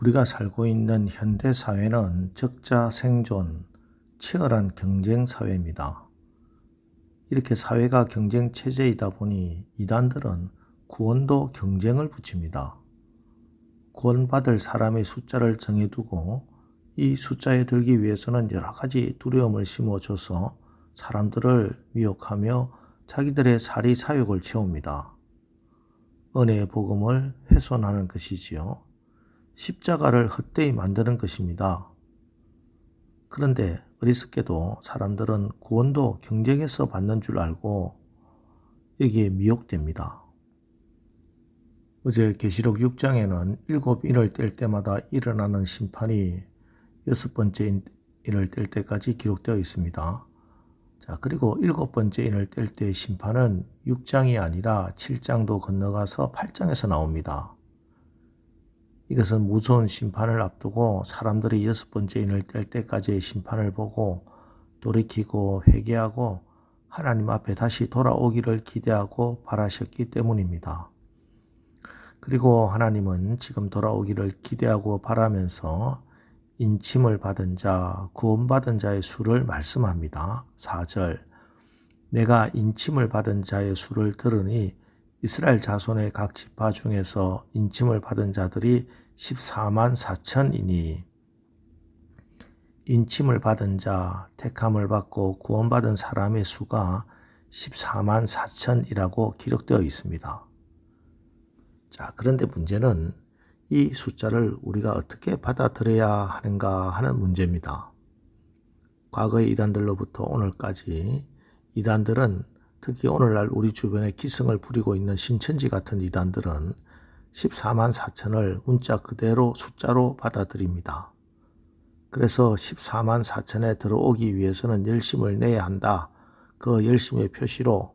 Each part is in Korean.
우리가 살고 있는 현대 사회는 적자 생존, 치열한 경쟁 사회입니다. 이렇게 사회가 경쟁 체제이다 보니 이단들은 구원도 경쟁을 붙입니다. 구원받을 사람의 숫자를 정해두고 이 숫자에 들기 위해서는 여러 가지 두려움을 심어줘서 사람들을 미혹하며 자기들의 사리 사욕을 채웁니다. 은혜의 복음을 훼손하는 것이지요. 십자가를 헛되이 만드는 것입니다. 그런데 어리석게도 사람들은 구원도 경쟁에서 받는 줄 알고 여기에 미혹됩니다. 어제 계시록 6장에는 7인을 뗄 때마다 일어나는 심판이 6번째 인을 뗄 때까지 기록되어 있습니다. 자, 그리고 7번째 인을 뗄 때의 심판은 6장이 아니라 7장도 건너가서 8장에서 나옵니다. 이것은 무서운 심판을 앞두고 사람들이 6번째 인을 뗄 때까지의 심판을 보고 돌이키고 회개하고 하나님 앞에 다시 돌아오기를 기대하고 바라셨기 때문입니다. 그리고 하나님은 지금 돌아오기를 기대하고 바라면서 인침을 받은 자, 구원받은 자의 수를 말씀합니다. 4절, 내가 인침을 받은 자의 수를 들으니 이스라엘 자손의 각 지파 중에서 인침을 받은 자들이 14만 4천이니 인침을 받은 자, 택함을 받고 구원받은 사람의 수가 14만 4천이라고 기록되어 있습니다. 자, 그런데 문제는 이 숫자를 우리가 어떻게 받아들여야 하는가 하는 문제입니다. 과거의 이단들로부터 오늘까지 이단들은 특히 오늘날 우리 주변에 기승을 부리고 있는 신천지 같은 이단들은 14만 4천을 문자 그대로 숫자로 받아들입니다. 그래서 14만 4천에 들어오기 위해서는 열심을 내야 한다. 그 열심의 표시로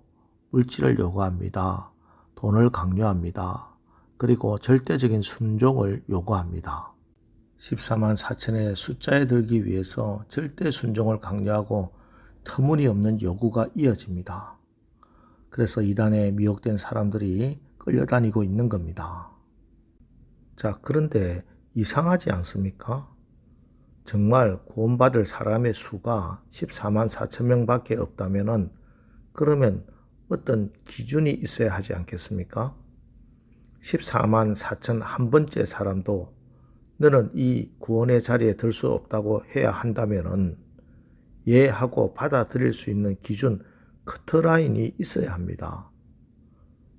물질을 요구합니다. 돈을 강요합니다. 그리고 절대적인 순종을 요구합니다. 14만 4천의 숫자에 들기 위해서 절대 순종을 강요하고 터무니없는 요구가 이어집니다. 그래서 이단에 미혹된 사람들이 끌려다니고 있는 겁니다. 자, 그런데 이상하지 않습니까? 정말 구원받을 사람의 수가 14만 4천 명밖에 없다면 그러면 어떤 기준이 있어야 하지 않겠습니까? 14만 4천 한 번째 사람도 너는 이 구원의 자리에 들 수 없다고 해야 한다면 하고 받아들일 수 있는 기준, 커트라인이 있어야 합니다.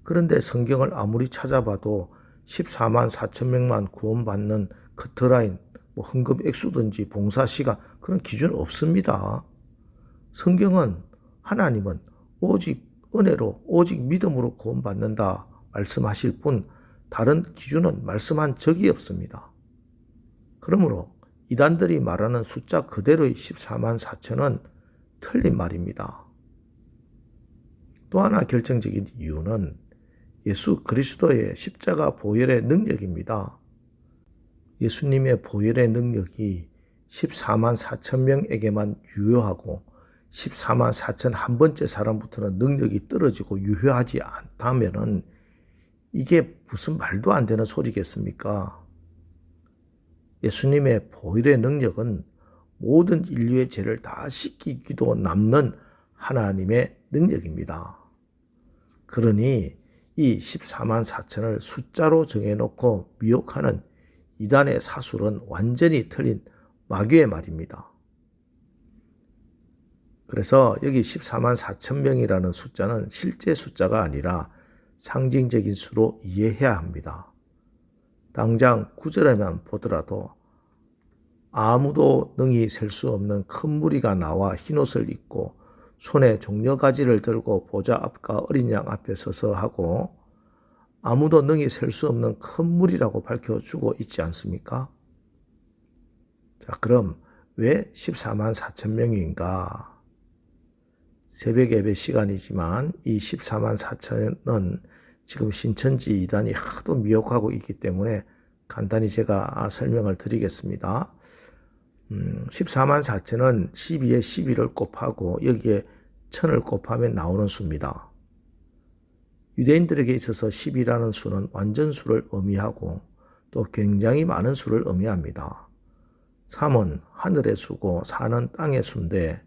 그런데 성경을 아무리 찾아봐도 14만 4천 명만 구원받는 커트라인, 헌금 액수든지 봉사시간 그런 기준 없습니다. 성경은 하나님은 오직 은혜로 오직 믿음으로 구원받는다 말씀하실 뿐 다른 기준은 말씀한 적이 없습니다. 그러므로 이단들이 말하는 숫자 그대로의 14만 4천은 틀린 말입니다. 또 하나 결정적인 이유는 예수 그리스도의 십자가 보혈의 능력입니다. 예수님의 보혈의 능력이 14만 4천 명에게만 유효하고 14만 4천 한 번째 사람부터는 능력이 떨어지고 유효하지 않다면 이게 무슨 말도 안 되는 소리겠습니까? 예수님의 보혈의 능력은 모든 인류의 죄를 다 씻기기도 남는 하나님의 능력입니다. 그러니 이 14만 4천을 숫자로 정해놓고 미혹하는 이단의 사술은 완전히 틀린 마귀의 말입니다. 그래서 여기 14만 4천 명이라는 숫자는 실제 숫자가 아니라 상징적인 수로 이해해야 합니다. 당장 9절에만 보더라도 아무도 능히 셀 수 없는 큰 무리가 나와 흰옷을 입고 손에 종려가지를 들고 보좌 앞과 어린 양 앞에 서서 하고 아무도 능히 셀 수 없는 큰 무리라고 밝혀주고 있지 않습니까? 자, 그럼 왜 14만 4천 명인가? 새벽 예배 시간이지만 이 14만 4천은 지금 신천지 이단이 하도 미혹하고 있기 때문에 간단히 제가 설명을 드리겠습니다. 14만 4천은 12에 12를 곱하고 여기에 1000을 곱하면 나오는 수입니다. 유대인들에게 있어서 10이라는 수는 완전수를 의미하고 또 굉장히 많은 수를 의미합니다. 3은 하늘의 수고 4는 땅의 수인데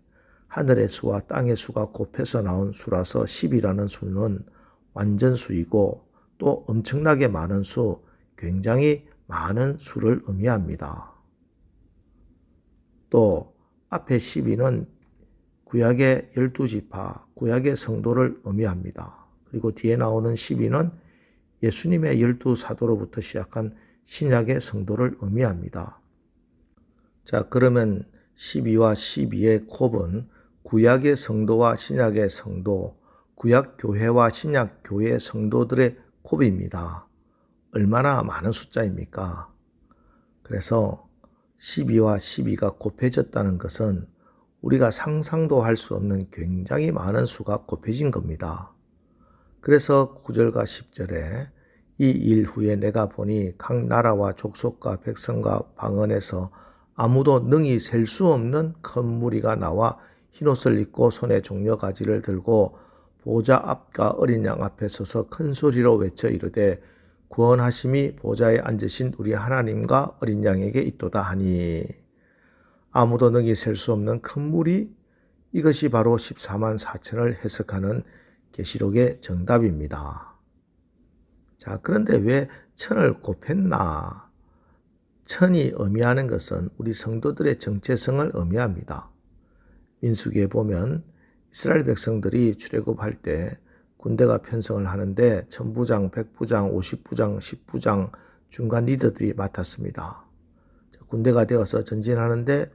하늘의 수와 땅의 수가 곱해서 나온 수라서 10이라는 수는 완전수이고 또 엄청나게 많은 수, 굉장히 많은 수를 의미합니다. 또 앞에 12는 구약의 12지파, 구약의 성도를 의미합니다. 그리고 뒤에 나오는 12는 예수님의 12사도로부터 시작한 신약의 성도를 의미합니다. 자, 그러면 12와 12의 곱은 구약의 성도와 신약의 성도, 구약 교회와 신약 교회의 성도들의 곱입니다. 얼마나 많은 숫자입니까? 그래서 12와 12가 곱해졌다는 것은 우리가 상상도 할 수 없는 굉장히 많은 수가 곱해진 겁니다. 그래서 9절과 10절에 이 일 후에 내가 보니 각 나라와 족속과 백성과 방언에서 아무도 능히 셀 수 없는 큰 무리가 나와 흰옷을 입고 손에 종려가지를 들고 보좌 앞과 어린 양 앞에 서서 큰 소리로 외쳐 이르되 구원하심이 보좌에 앉으신 우리 하나님과 어린 양에게 있도다 하니, 아무도 능히 셀 수 없는 큰 무리, 이것이 바로 14만 4천을 해석하는 계시록의 정답입니다. 자, 그런데 왜 천을 곱했나? 천이 의미하는 것은 우리 성도들의 정체성을 의미합니다. 민수기에 보면 이스라엘 백성들이 출애굽할 때 군대가 편성을 하는데 천부장, 백부장, 50부장, 10부장 중간 리더들이 맡았습니다. 군대가 되어서 전진하는데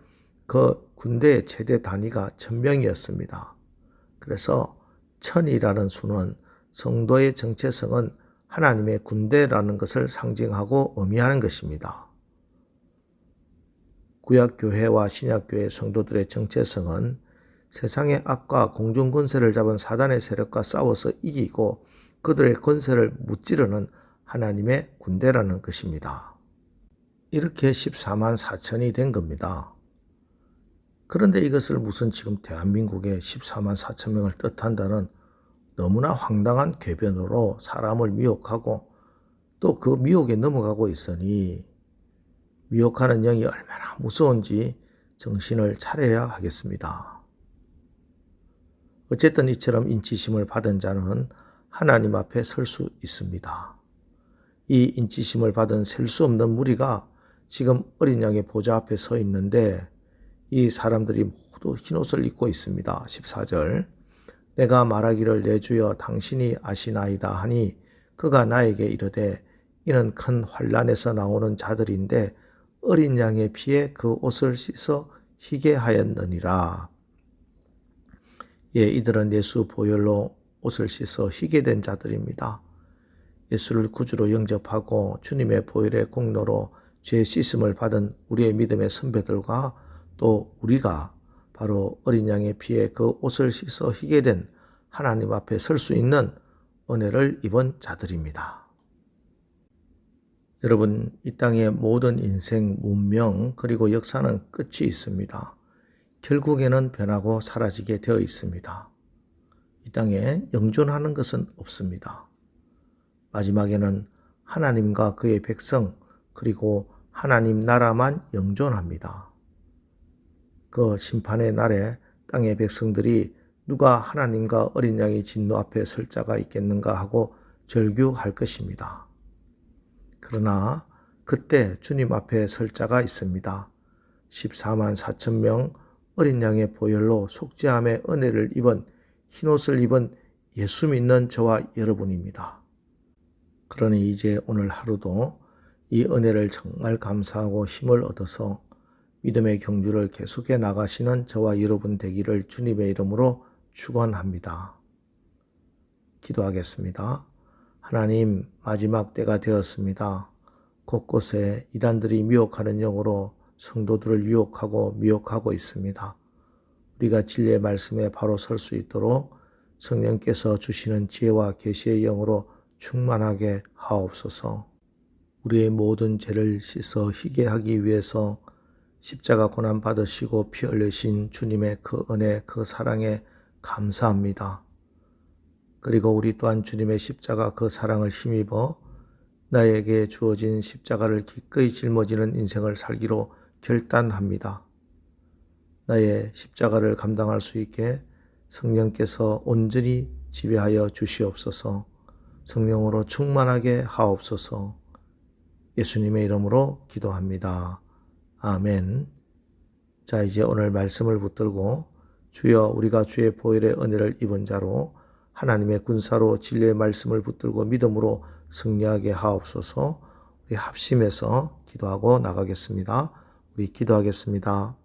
그 군대의 최대 단위가 1000명이었습니다. 그래서 천이라는 수는 성도의 정체성은 하나님의 군대라는 것을 상징하고 의미하는 것입니다. 구약교회와 신약교회 성도들의 정체성은 세상의 악과 공중권세를 잡은 사단의 세력과 싸워서 이기고 그들의 권세를 무찌르는 하나님의 군대라는 것입니다. 이렇게 14만 4천이 된 겁니다. 그런데 이것을 무슨 지금 대한민국의 14만 4천 명을 뜻한다는 너무나 황당한 궤변으로 사람을 미혹하고 또 그 미혹에 넘어가고 있으니 미혹하는 영이 얼마나 무서운지 정신을 차려야 하겠습니다. 어쨌든 이처럼 인치심을 받은 자는 하나님 앞에 설 수 있습니다. 이 인치심을 받은 셀 수 없는 무리가 지금 어린 양의 보좌 앞에 서 있는데 이 사람들이 모두 흰옷을 입고 있습니다. 14절 내가 말하기를 내 주여 당신이 아시나이다 하니 그가 나에게 이르되 이는 큰 환난에서 나오는 자들인데 어린 양의 피에 그 옷을 씻어 희게 하였느니라. 예, 이들은 예수 보혈로 옷을 씻어 희게 된 자들입니다. 예수를 구주로 영접하고 주님의 보혈의 공로로 죄 씻음을 받은 우리의 믿음의 선배들과 또 우리가 바로 어린 양의 피에 그 옷을 씻어 희게 된 하나님 앞에 설 수 있는 은혜를 입은 자들입니다. 여러분, 이 땅의 모든 인생, 문명, 그리고 역사는 끝이 있습니다. 결국에는 변하고 사라지게 되어 있습니다. 이 땅에 영존하는 것은 없습니다. 마지막에는 하나님과 그의 백성, 그리고 하나님 나라만 영존합니다. 그 심판의 날에 땅의 백성들이 누가 하나님과 어린 양의 진노 앞에 설 자가 있겠는가 하고 절규할 것입니다. 그러나 그때 주님 앞에 설 자가 있습니다. 14만 4천 명 어린 양의 보혈로 속죄함의 은혜를 입은 흰옷을 입은 예수 믿는 저와 여러분입니다. 그러니 이제 오늘 하루도 이 은혜를 정말 감사하고 힘을 얻어서 믿음의 경주를 계속해 나가시는 저와 여러분 되기를 주님의 이름으로 축원합니다. 기도하겠습니다. 하나님, 마지막 때가 되었습니다. 곳곳에 이단들이 미혹하는 영으로 성도들을 유혹하고 미혹하고 있습니다. 우리가 진리의 말씀에 바로 설 수 있도록 성령께서 주시는 지혜와 계시의 영으로 충만하게 하옵소서. 우리의 모든 죄를 씻어 희게 하기 위해서 십자가 고난 받으시고 피 흘리신 주님의 그 은혜, 그 사랑에 감사합니다. 그리고 우리 또한 주님의 십자가 그 사랑을 힘입어 나에게 주어진 십자가를 기꺼이 짊어지는 인생을 살기로 결단합니다. 나의 십자가를 감당할 수 있게 성령께서 온전히 지배하여 주시옵소서. 성령으로 충만하게 하옵소서. 예수님의 이름으로 기도합니다. 아멘. 자, 이제 오늘 말씀을 붙들고 주여 우리가 주의 보혈의 은혜를 입은 자로 하나님의 군사로 진리의 말씀을 붙들고 믿음으로 승리하게 하옵소서. 우리 합심해서 기도하고 나가겠습니다. 우리 기도하겠습니다.